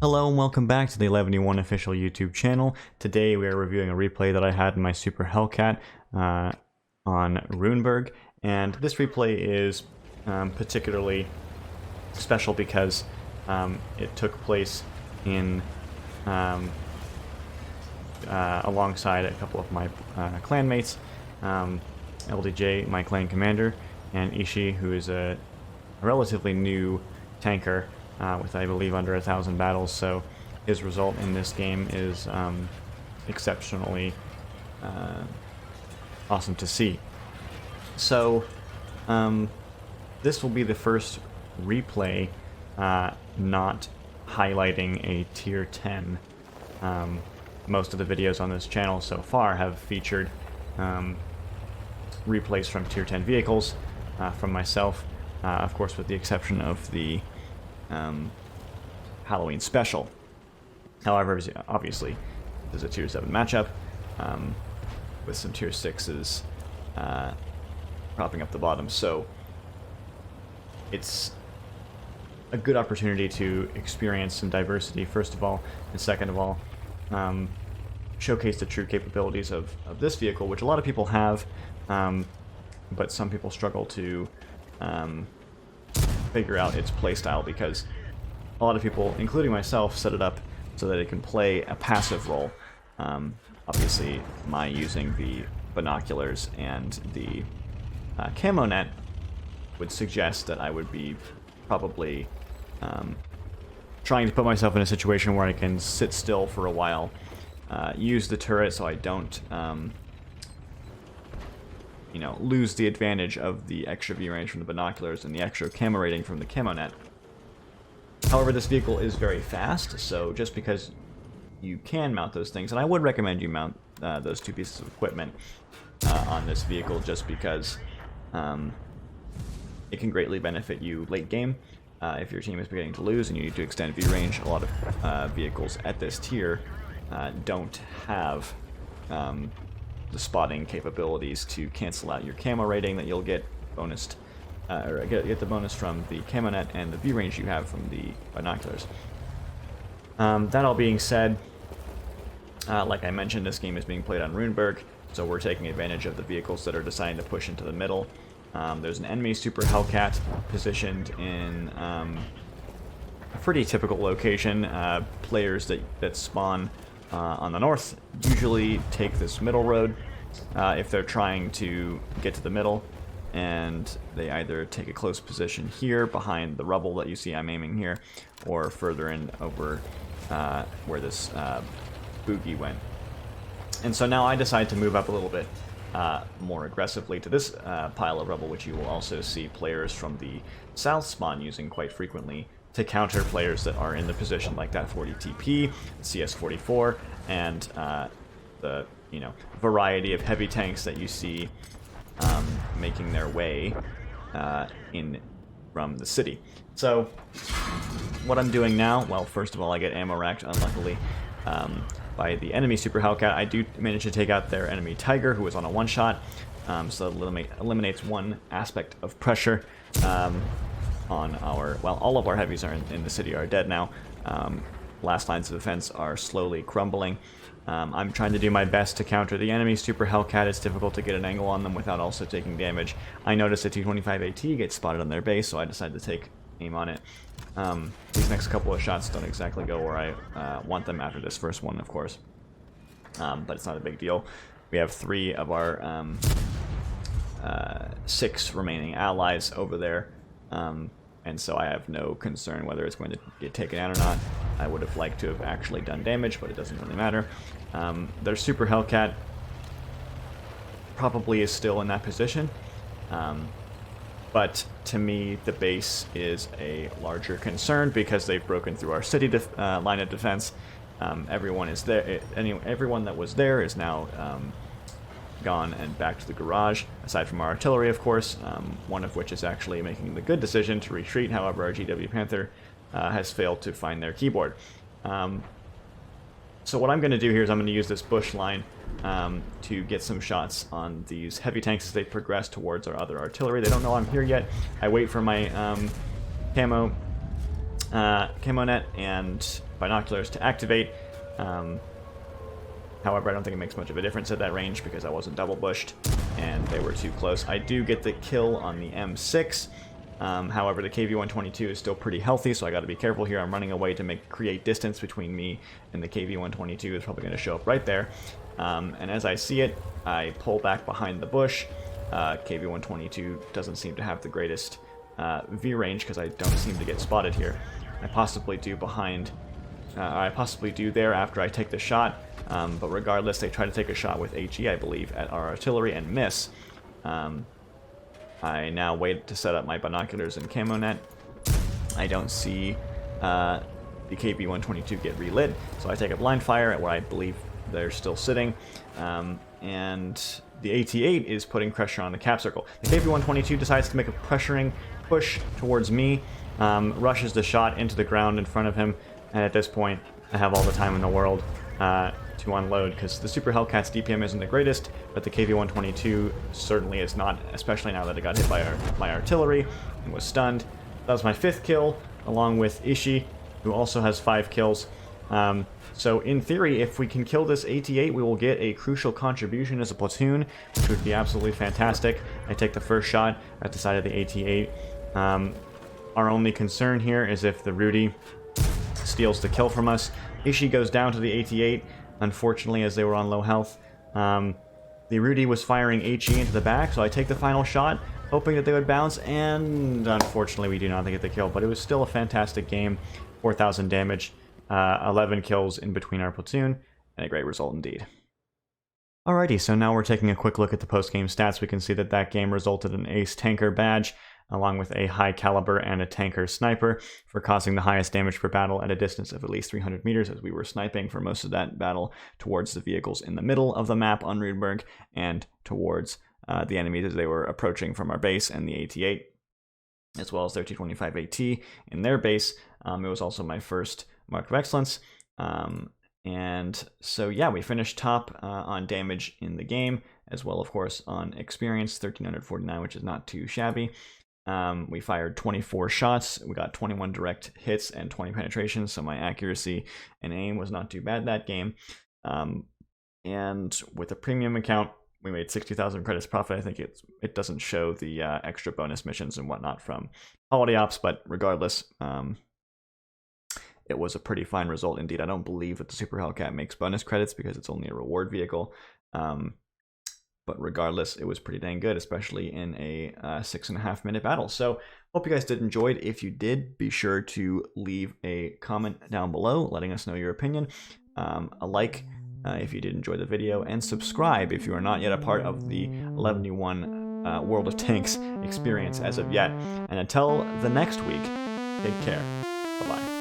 Hello and welcome back to the 11E1 official YouTube channel. Today we are reviewing a replay that I had in my Super Hellcat on Runeberg, and this replay is particularly special because it took place in alongside a couple of my clanmates, LDJ, my clan commander, and Ishii, who is a relatively new tanker with, I believe, under 1,000 battles, so his result in this game is exceptionally awesome to see. So, this will be the first replay not highlighting a tier 10. Most of the videos on this channel so far have featured replays from tier 10 vehicles from myself, of course with the exception of the Halloween special. However, obviously, there's a tier 7 matchup with some tier 6s propping up the bottom, so it's a good opportunity to experience some diversity, first of all, and second of all, showcase the true capabilities of this vehicle, which a lot of people have, but some people struggle to figure out its playstyle because a lot of people, including myself, set it up so that it can play a passive role. Obviously, my using the binoculars and the camo net would suggest that I would be probably trying to put myself in a situation where I can sit still for a while, use the turret so I don't lose the advantage of the extra view range from the binoculars and the extra camo rating from the camo net. However, this vehicle is very fast, so just because you can mount those things, and I would recommend you mount those two pieces of equipment on this vehicle just because it can greatly benefit you late game. If your team is beginning to lose and you need to extend view range, a lot of vehicles at this tier don't have the spotting capabilities to cancel out your camo rating that you'll get bonused, or get the bonus from the camo net and the view range you have from the binoculars. That all being said, like I mentioned, this game is being played on Runeberg, so we're taking advantage of the vehicles that are deciding to push into the middle. There's an enemy Super Hellcat positioned in a pretty typical location. Players that spawn on the north usually take this middle road if they're trying to get to the middle, and they either take a close position here behind the rubble that you see I'm aiming here, or further in over where this boogie went. And so now I decide to move up a little bit more aggressively to this pile of rubble, which you will also see players from the south spawn using quite frequently to counter players that are in the position like that 40 TP, CS44, and the variety of heavy tanks that you see making their way in from the city. So what I'm doing now, well, first of all, I get ammo racked, unluckily, by the enemy Super Hellcat. I do manage to take out their enemy Tiger, who is on a one-shot, so that eliminates one aspect of pressure on our, well, all of our heavies are in the city are dead now. Last lines of defense are slowly crumbling. I'm trying to do my best to counter the enemy Super Hellcat. It's difficult to get an angle on them without also taking damage. I noticed a T-25 AT gets spotted on their base, so I decided to take aim on it. These next couple of shots don't exactly go where I want them after this first one, of course. But it's not a big deal. We have 3 of our 6 remaining allies over there. And so I have no concern whether it's going to get taken out or not. I would have liked to have actually done damage, but it doesn't really matter. Their Super Hellcat probably is still in that position. But to me, the base is a larger concern because they've broken through our city line of defense. Everyone is there. Everyone that was there is now gone and back to the garage, aside from our artillery, of course, one of which is actually making the good decision to retreat. However, our GW Panther has failed to find their keyboard. So what I'm going to do here is I'm going to use this bush line to get some shots on these heavy tanks as they progress towards our other artillery. They don't know I'm here yet. I wait for my camo camo net and binoculars to activate. However, I don't think it makes much of a difference at that range because I wasn't double bushed and they were too close. I do get the kill on the M6. However, the KV-122 is still pretty healthy, so I got to be careful here. I'm running away to create distance between me and the KV-122. It's probably going to show up right there. And as I see it, I pull back behind the bush. KV-122 doesn't seem to have the greatest V range because I don't seem to get spotted here. I possibly do there after I take the shot, but regardless, they try to take a shot with HE, I believe, at our artillery and miss. I now wait to set up my binoculars and camo net. I don't see the KV-122 get relit, so I take a blind fire at where I believe they're still sitting, and the AT-8 is putting pressure on the cap circle. The KV-122 decides to make a pressuring push towards me, rushes the shot into the ground in front of him, and at this point, I have all the time in the world to unload, because the Super Hellcat's DPM isn't the greatest, but the KV-122 certainly is not, especially now that it got hit by my artillery and was stunned. That was my 5th kill, along with Ishii, who also has 5 kills. So in theory, if we can kill this AT-8, we will get a crucial contribution as a platoon, which would be absolutely fantastic. I take the first shot at the side of the AT-8. Our only concern here is if the Rudy steals the kill from us. Ishii goes down to the AT-8, unfortunately, as they were on low health. The Rudy was firing HE into the back, so I take the final shot, hoping that they would bounce, and unfortunately we do not get the kill, but it was still a fantastic game. 4,000 damage, 11 kills in between our platoon, and a great result indeed. Alrighty, so now we're taking a quick look at the post-game stats. We can see that that game resulted in an Ace Tanker badge, along with a high caliber and a tanker sniper for causing the highest damage per battle at a distance of at least 300 meters, as we were sniping for most of that battle towards the vehicles in the middle of the map on Rudberg and towards the enemies as they were approaching from our base and the AT-8, as well as their T-25 AT in their base. It was also my first Mark of Excellence. And so, yeah, we finished top on damage in the game, as well, of course, on experience, 1,349, which is not too shabby. We fired 24 shots. We got 21 direct hits and 20 penetrations, so my accuracy and aim was not too bad that game. And with a premium account, we made 60,000 credits profit. I think it doesn't show the extra bonus missions and whatnot from Holiday Ops, but regardless, it was a pretty fine result indeed. I don't believe that the Super Hellcat makes bonus credits because it's only a reward vehicle. But regardless, it was pretty dang good, especially in a 6.5 minute battle. So hope you guys did enjoy it. If you did, be sure to leave a comment down below letting us know your opinion. A like if you did enjoy the video, and subscribe if you are not yet a part of the 11v1 World of Tanks experience as of yet. And until the next week, take care. Bye-bye.